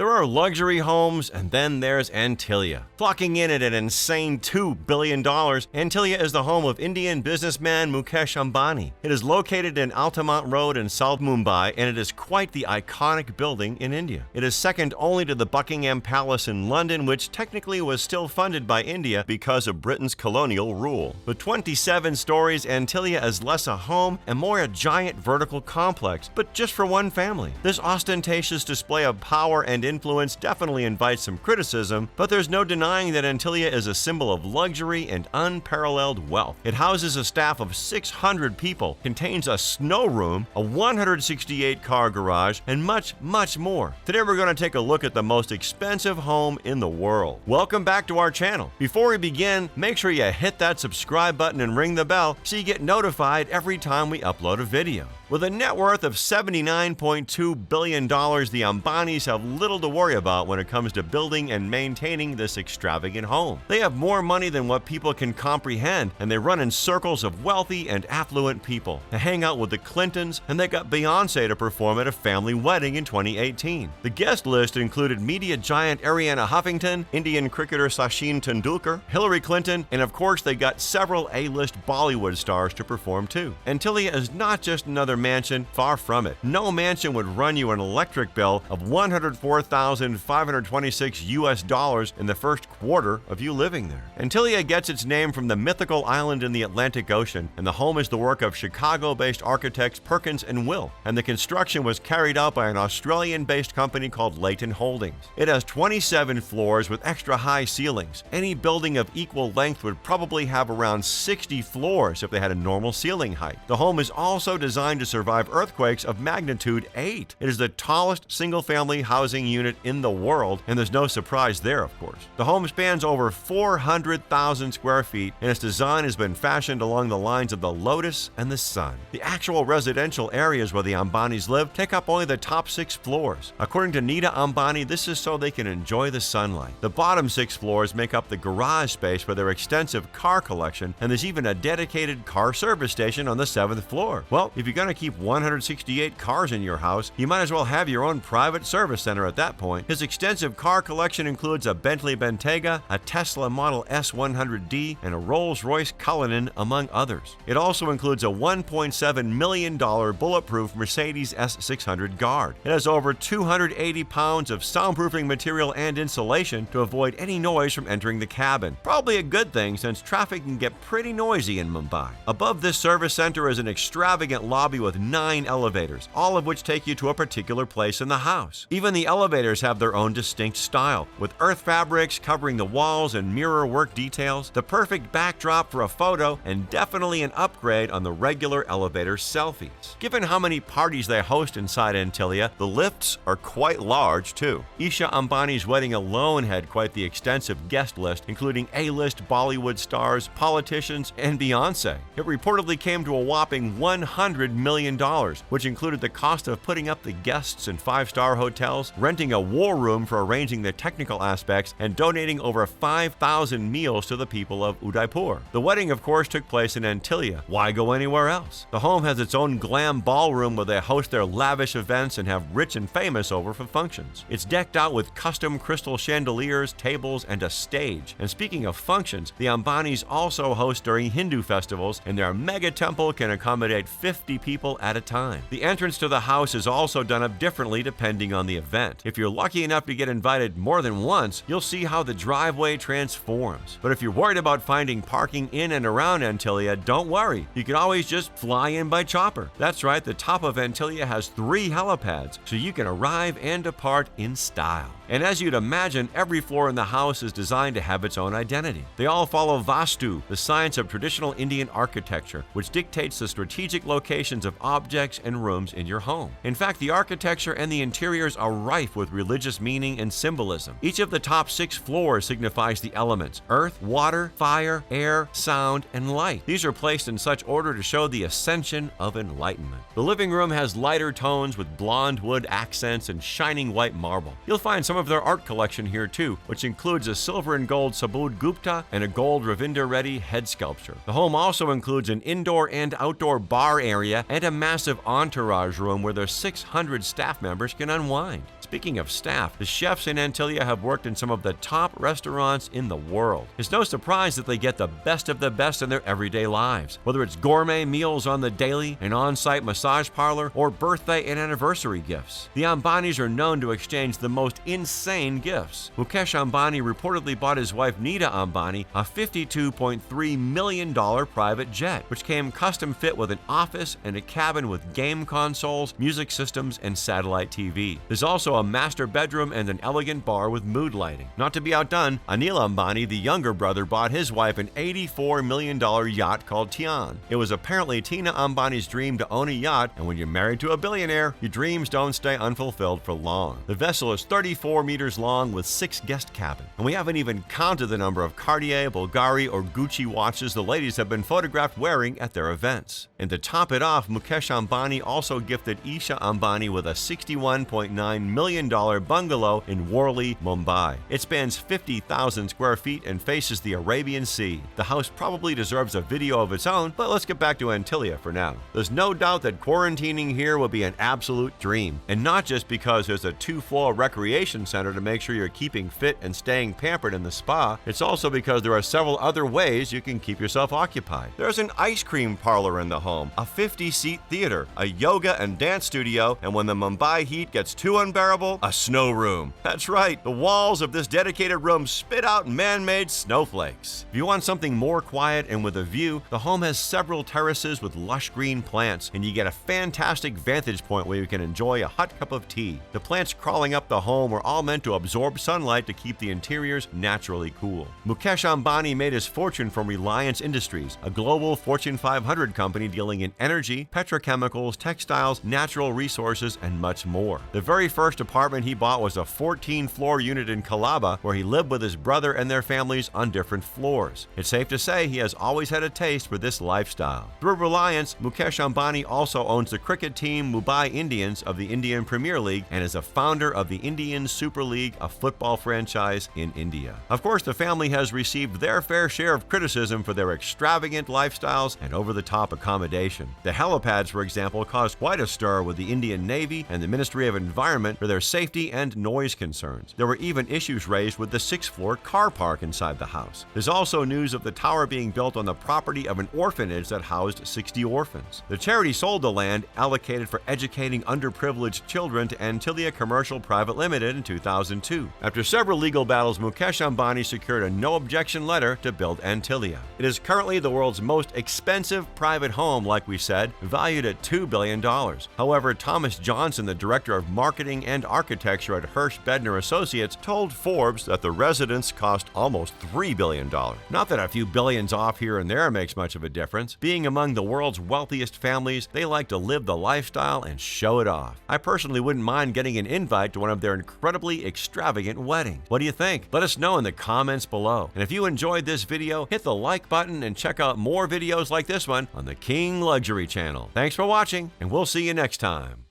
There are luxury homes, and then there's Antilia. Clocking in at an insane $2 billion, Antilia is the home of Indian businessman Mukesh Ambani. It is located in Altamont Road in South Mumbai, and it is quite the iconic building in India. It is second only to the Buckingham Palace in London, which technically was still funded by India because of Britain's colonial rule. With 27 stories, Antilia is less a home and more a giant vertical complex, but just for one family. This ostentatious display of power and influence definitely invites some criticism, but there's no denying that Antilia is a symbol of luxury and unparalleled wealth. It houses a staff of 600 people, contains a snow room, a 168-car garage, and much, much more. Today we're going to take a look at the most expensive home in the world. Welcome back to our channel. Before we begin, make sure you hit that subscribe button and ring the bell so you get notified every time we upload a video. With a net worth of $79.2 billion, the Ambanis have little to worry about when it comes to building and maintaining this extravagant home. They have more money than what people can comprehend, and they run in circles of wealthy and affluent people. They hang out with the Clintons, and they got Beyonce to perform at a family wedding in 2018. The guest list included media giant Arianna Huffington, Indian cricketer Sachin Tendulkar, Hillary Clinton, and of course they got several A-list Bollywood stars to perform too. Antilia is not just another mansion, far from it. No mansion would run you an electric bill of $104,526 in the first quarter of you living there. Antilia gets its name from the mythical island in the Atlantic Ocean, and the home is the work of Chicago-based architects Perkins and Will, and the construction was carried out by an Australian-based company called Leighton Holdings. It has 27 floors with extra high ceilings. Any building of equal length would probably have around 60 floors if they had a normal ceiling height. The home is also designed to survive earthquakes of magnitude 8. It is the tallest single-family housing unit in the world, and there's no surprise there, of course. The home spans over 400,000 square feet, and its design has been fashioned along the lines of the lotus and the sun. The actual residential areas where the Ambanis live take up only the top 6 floors. According to Nita Ambani, this is so they can enjoy the sunlight. The bottom 6 floors make up the garage space for their extensive car collection, and there's even a dedicated car service station on the 7th floor. Well, if you're going to keep 168 cars in your house, you might as well have your own private service center at that point. His extensive car collection includes a Bentley Bentayga, a Tesla Model S100D, and a Rolls-Royce Cullinan, among others. It also includes a $1.7 million bulletproof Mercedes S600 Guard. It has over 280 pounds of soundproofing material and insulation to avoid any noise from entering the cabin. Probably a good thing since traffic can get pretty noisy in Mumbai. Above this service center is an extravagant lobby with 9 elevators, all of which take you to a particular place in the house. Even the elevators have their own distinct style, with earth fabrics covering the walls and mirror work details, the perfect backdrop for a photo, and definitely an upgrade on the regular elevator selfies. Given how many parties they host inside Antilia, the lifts are quite large too. Isha Ambani's wedding alone had quite the extensive guest list, including A-list Bollywood stars, politicians, and Beyonce. It reportedly came to a whopping $100 million, which included the cost of putting up the guests in 5-star hotels, renting a war room for arranging the technical aspects, and donating over 5,000 meals to the people of Udaipur. The wedding, of course, took place in Antilia. Why go anywhere else? The home has its own glam ballroom where they host their lavish events and have rich and famous over for functions. It's decked out with custom crystal chandeliers, tables, and a stage. And speaking of functions, the Ambanis also host during Hindu festivals, and their mega temple can accommodate 50 people at a time. The entrance to the house is also done up differently depending on the event. If you're lucky enough to get invited more than once, you'll see how the driveway transforms. But if you're worried about finding parking in and around Antilia, don't worry. You can always just fly in by chopper. That's right, the top of Antilia has 3 helipads, so you can arrive and depart in style. And as you'd imagine, every floor in the house is designed to have its own identity. They all follow Vastu, the science of traditional Indian architecture, which dictates the strategic locations of objects and rooms in your home. In fact, the architecture and the interiors are rife with religious meaning and symbolism. Each of the top 6 floors signifies the elements: earth, water, fire, air, sound, and light. These are placed in such order to show the ascension of enlightenment. The living room has lighter tones with blonde wood accents and shining white marble. You'll find some of their art collection here too, which includes a silver and gold Subodh Gupta and a gold Ravinder Reddy head sculpture. The home also includes an indoor and outdoor bar area and a massive entourage room where their 600 staff members can unwind. Speaking of staff, the chefs in Antilia have worked in some of the top restaurants in the world. It's no surprise that they get the best of the best in their everyday lives. Whether it's gourmet meals on the daily, an on-site massage parlor, or birthday and anniversary gifts, the Ambanis are known to exchange the most insane gifts. Mukesh Ambani reportedly bought his wife Nita Ambani a $52.3 million private jet, which came custom fit with an office and a cabin with game consoles, music systems, and satellite TV. There's also a master bedroom and an elegant bar with mood lighting. Not to be outdone, Anil Ambani, the younger brother, bought his wife an $84 million yacht called Tian. It was apparently Tina Ambani's dream to own a yacht, and when you're married to a billionaire, your dreams don't stay unfulfilled for long. The vessel is 34 meters long with 6 guest cabins, and we haven't even counted the number of Cartier, Bulgari, or Gucci watches the ladies have been photographed wearing at their events. And to top it off, Mukesh Ambani also gifted Isha Ambani with a $61.9 million bungalow in Worli, Mumbai. It spans 50,000 square feet and faces the Arabian Sea. The house probably deserves a video of its own, but let's get back to Antilia for now. There's no doubt that quarantining here will be an absolute dream, and not just because there's a 2-floor recreation center to make sure you're keeping fit and staying pampered in the spa. It's also because there are several other ways you can keep yourself occupied. There's an ice cream parlor in the home, a 50-seat theater, a yoga and dance studio, and when the Mumbai heat gets too unbearable, a snow room. That's right, the walls of this dedicated room spit out man-made snowflakes. If you want something more quiet and with a view, the home has several terraces with lush green plants, and you get a fantastic vantage point where you can enjoy a hot cup of tea. The plants crawling up the home are all meant to absorb sunlight to keep the interiors naturally cool. Mukesh Ambani made his fortune from Reliance Industries, a global Fortune 500 company dealing in energy, petrochemicals, textiles, natural resources, and much more. The very first apartment he bought was a 14-floor unit in Colaba, where he lived with his brother and their families on different floors. It's safe to say he has always had a taste for this lifestyle. Through Reliance, Mukesh Ambani also owns the cricket team Mumbai Indians of the Indian Premier League and is a founder of the Indian Super League, a football franchise in India. Of course, the family has received their fair share of criticism for their extravagant lifestyles and over-the-top accommodation. The helipads, for example, caused quite a stir with the Indian Navy and the Ministry of Environment for their safety and noise concerns. There were even issues raised with the 6th-floor car park inside the house. There's also news of the tower being built on the property of an orphanage that housed 60 orphans. The charity sold the land allocated for educating underprivileged children to Antilia Commercial Private Limited in 2002. After several legal battles, Mukesh Ambani secured a no-objection letter to build Antilia. It is currently the world's most expensive private home, like we said, valued at $2 billion. However, Thomas Johnson, the director of marketing and architecture at Hirsch Bedner Associates, told Forbes that the residence cost almost $3 billion. Not that a few billions off here and there makes much of a difference. Being among the world's wealthiest families, they like to live the lifestyle and show it off. I personally wouldn't mind getting an invite to one of their incredibly extravagant weddings. What do you think? Let us know in the comments below. And if you enjoyed this video, hit the like button and check out more videos like this one on the King Luxury channel. Thanks for watching, and we'll see you next time.